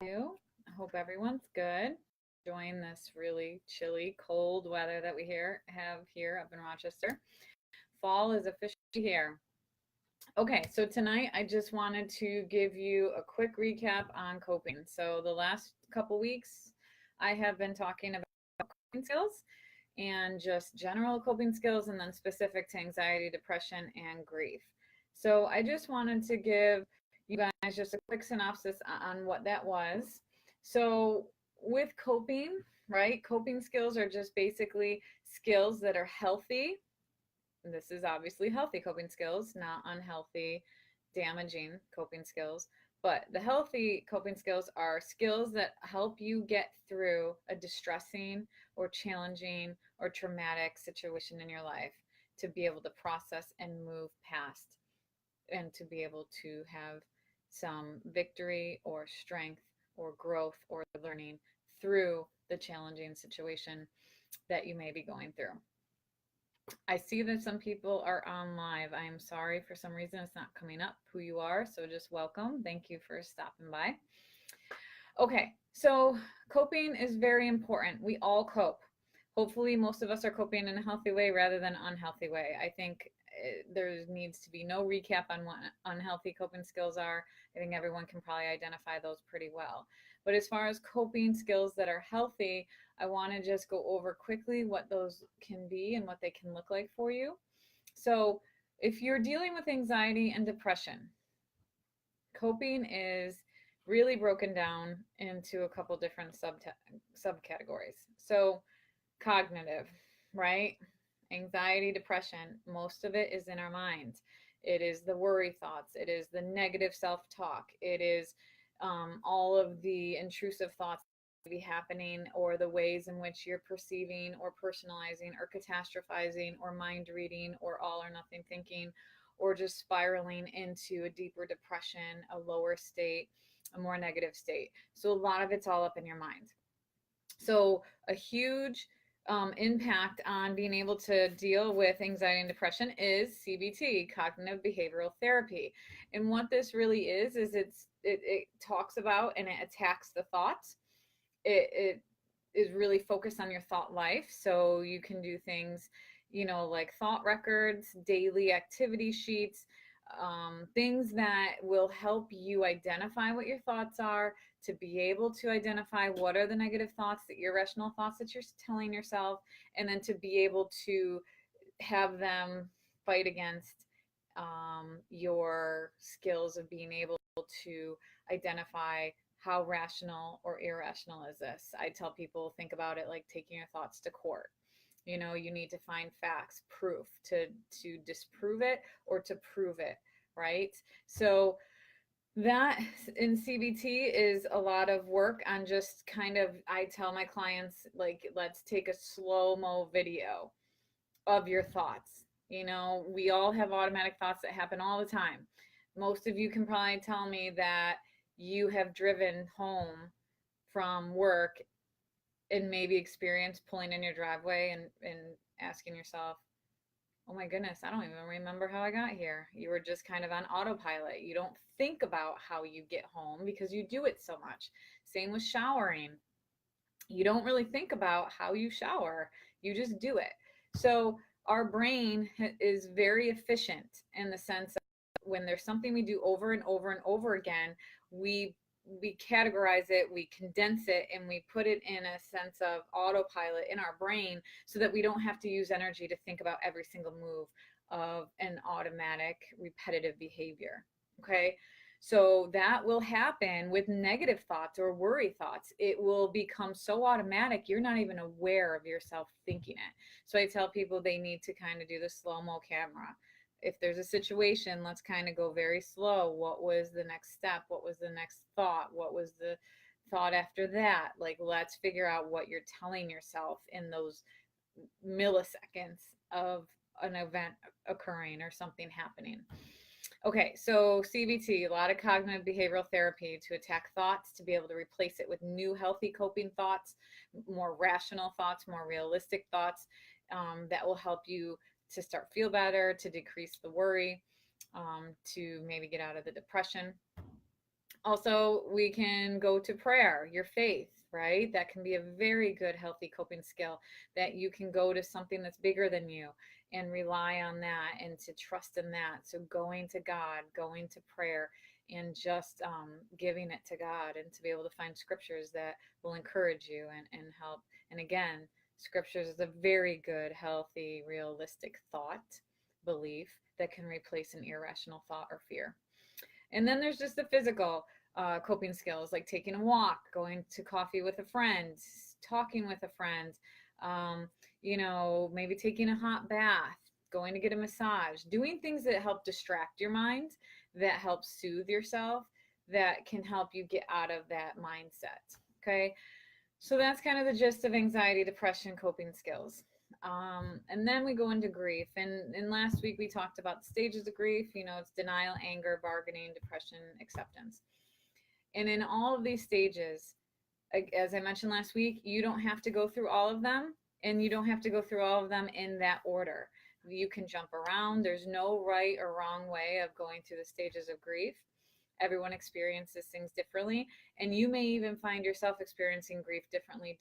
You. I hope everyone's good. Enjoying this really chilly, cold weather that we have here up in Rochester. Fall is officially here. Okay, so tonight I just wanted to give you a quick recap on coping. So the last couple weeks I have been talking about coping skills and just general coping skills and then specific to anxiety, depression, and grief. So I just wanted to give you guys just a quick synopsis on what that was. So with coping, right? Coping skills are just basically skills that are healthy. This is obviously healthy coping skills, not unhealthy, damaging coping skills. But the healthy coping skills are skills that help you get through a distressing or challenging or traumatic situation in your life to be able to process and move past and to be able to have some victory or strength or growth or learning through the challenging situation that you may be going through. I see that some people are on live. I am sorry for some reason it's not coming up who you are, so just welcome. Thank you for stopping by. Okay, so coping is very important. We all cope. Hopefully, most of us are coping in a healthy way rather than an unhealthy way. I think there needs to be no recap on what unhealthy coping skills are. I think everyone can probably identify those pretty well. But as far as coping skills that are healthy, I want to just go over quickly what those can be and what they can look like for you. So, if you're dealing with anxiety and depression, coping is really broken down into a couple different subcategories. So, cognitive, right? Anxiety, depression, most of it is in our minds. It is the worry thoughts, it is the negative self talk, it is all of the intrusive thoughts be happening, or the ways in which you're perceiving or personalizing or catastrophizing or mind reading or all or nothing thinking, or just spiraling into a deeper depression, a lower state, a more negative state. So a lot of it's all up in your mind. So a huge impact on being able to deal with anxiety and depression is CBT, cognitive behavioral therapy. And what this really is it talks about and it attacks the thoughts. It is really focused on your thought life. So you can do things, like thought records, daily activity sheets, things that will help you identify what your thoughts are, to be able to identify what are the negative thoughts, the irrational thoughts that you're telling yourself, and then to be able to have them fight against your skills of being able to identify how rational or irrational is this. I tell people, think about it like taking your thoughts to court. You need to find facts, proof to disprove it or to prove it, right? So that in CBT is a lot of work on just kind of, I tell my clients, like, let's take a slow-mo video of your thoughts. We all have automatic thoughts that happen all the time. Most of you can probably tell me that you have driven home from work and maybe experienced pulling in your driveway and asking yourself, oh my goodness, I don't even remember how I got here. You were just kind of on autopilot. You don't think about how you get home because you do it so much. Same with showering. You don't really think about how you shower, you just do it. So our brain is very efficient in the sense of when there's something we do over and over and over again, we categorize it, we condense it, and we put it in a sense of autopilot in our brain so that we don't have to use energy to think about every single move of an automatic repetitive behavior. Okay. So that will happen with negative thoughts or worry thoughts. It will become so automatic, you're not even aware of yourself thinking it. So I tell people they need to kind of do the slow-mo camera. If there's a situation, let's kind of go very slow. What was the next step? What was the next thought? What was the thought after that? Like, let's figure out what you're telling yourself in those milliseconds of an event occurring or something happening. Okay, so CBT, a lot of cognitive behavioral therapy to attack thoughts, to be able to replace it with new healthy coping thoughts, more rational thoughts, more realistic thoughts, that will help you to start feel better, to decrease the worry, to maybe get out of the depression. Also, we can go to prayer, your faith, right? That can be a very good, healthy coping skill, that you can go to something that's bigger than you and rely on that and to trust in that. So, going to God, going to prayer, and just giving it to God, and to be able to find scriptures that will encourage you and help. And again, scriptures is a very good, healthy, realistic thought, belief that can replace an irrational thought or fear. And then there's just the physical coping skills, like taking a walk, going to coffee with a friend, talking with a friend, um, maybe taking a hot bath, going to get a massage, doing things that help distract your mind, that help soothe yourself, that can help you get out of that mindset. Okay. So that's kind of the gist of anxiety, depression, coping skills. And then we go into grief. And last week we talked about the stages of grief. It's denial, anger, bargaining, depression, acceptance. And in all of these stages, as I mentioned last week, you don't have to go through all of them, and you don't have to go through all of them in that order. You can jump around. There's no right or wrong way of going through the stages of grief. Everyone experiences things differently, and you may even find yourself experiencing grief differently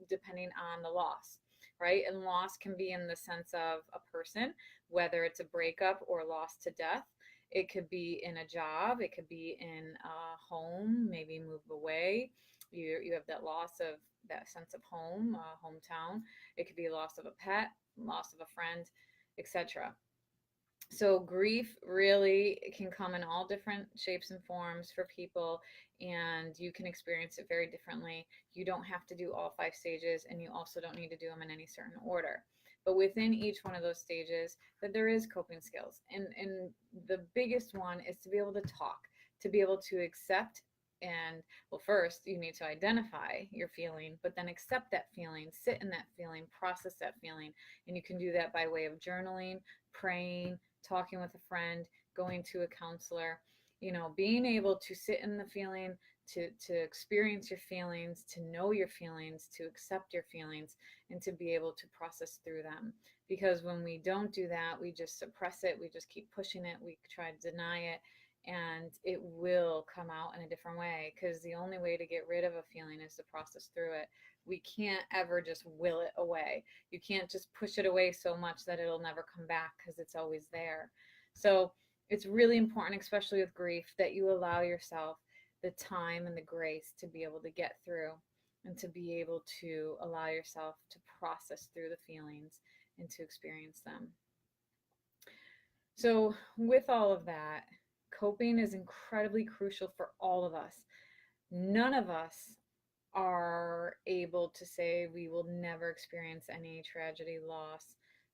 depending on the loss, right? And loss can be in the sense of a person, whether it's a breakup or loss to death. It could be in a job, it could be in a home, maybe move away. You have that loss of that sense of home, hometown. It could be loss of a pet, loss of a friend, etc. So grief really can come in all different shapes and forms for people, and you can experience it very differently. You don't have to do all 5 stages, and you also don't need to do them in any certain order. But within each one of those stages, that there is coping skills. And the biggest one is to be able to talk, to be able to accept. And well, first you need to identify your feeling, but then accept that feeling, sit in that feeling, process that feeling. And you can do that by way of journaling, praying, talking with a friend, going to a counselor, being able to sit in the feeling, to experience your feelings, to know your feelings, to accept your feelings, and to be able to process through them. Because when we don't do that, we just suppress it, we just keep pushing it, we try to deny it, and it will come out in a different way, because the only way to get rid of a feeling is to process through it. We can't ever just will it away. You can't just push it away so much that it'll never come back, because it's always there. So it's really important, especially with grief, that you allow yourself the time and the grace to be able to get through, and to be able to allow yourself to process through the feelings and to experience them. So, with all of that, coping is incredibly crucial for all of us. None of us are able to say we will never experience any tragedy, loss,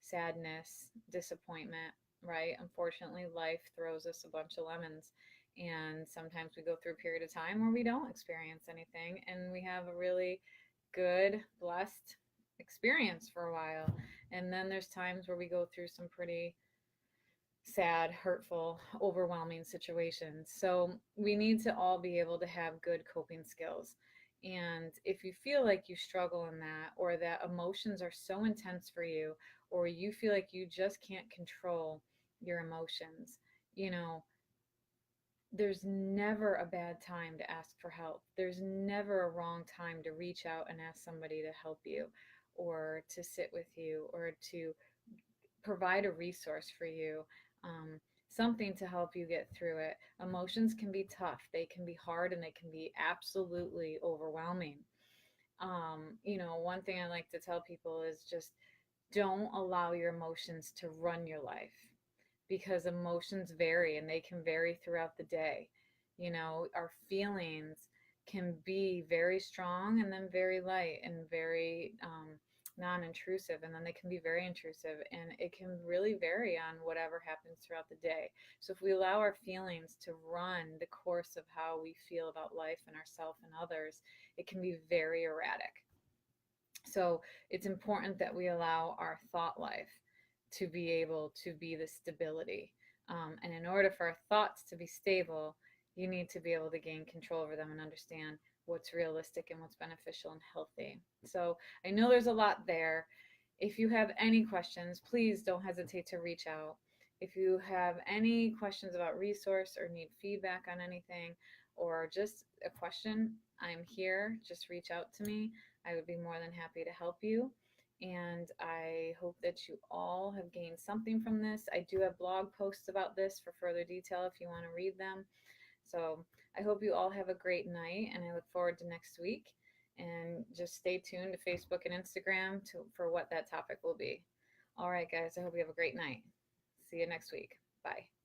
sadness, disappointment, right? Unfortunately, life throws us a bunch of lemons. And sometimes we go through a period of time where we don't experience anything, and we have a really good, blessed experience for a while. And then there's times where we go through some pretty sad, hurtful, overwhelming situations. So we need to all be able to have good coping skills. And if you feel like you struggle in that, or that emotions are so intense for you, or you feel like you just can't control your emotions, there's never a bad time to ask for help. There's never a wrong time to reach out and ask somebody to help you, or to sit with you, or to provide a resource for you, something to help you get through it. Emotions can be tough, they can be hard, and they can be absolutely overwhelming. One thing I like to tell people is just don't allow your emotions to run your life, because emotions vary, and they can vary throughout the day. Our feelings can be very strong, and then very light, and very non-intrusive, and then they can be very intrusive, and it can really vary on whatever happens throughout the day. So if we allow our feelings to run the course of how we feel about life and ourselves and others, it can be very erratic. So it's important that we allow our thought life to be able to be the stability. And in order for our thoughts to be stable, you need to be able to gain control over them and understand what's realistic and what's beneficial and healthy. So I know there's a lot there. If you have any questions, please don't hesitate to reach out. If you have any questions about resource or need feedback on anything, or just a question, I'm here. Just reach out to me. I would be more than happy to help you. And I hope that you all have gained something from this. I do have blog posts about this for further detail if you want to read them. So I hope you all have a great night, and I look forward to next week. And just stay tuned to Facebook and Instagram for what that topic will be. All right, guys, I hope you have a great night. See you next week. Bye.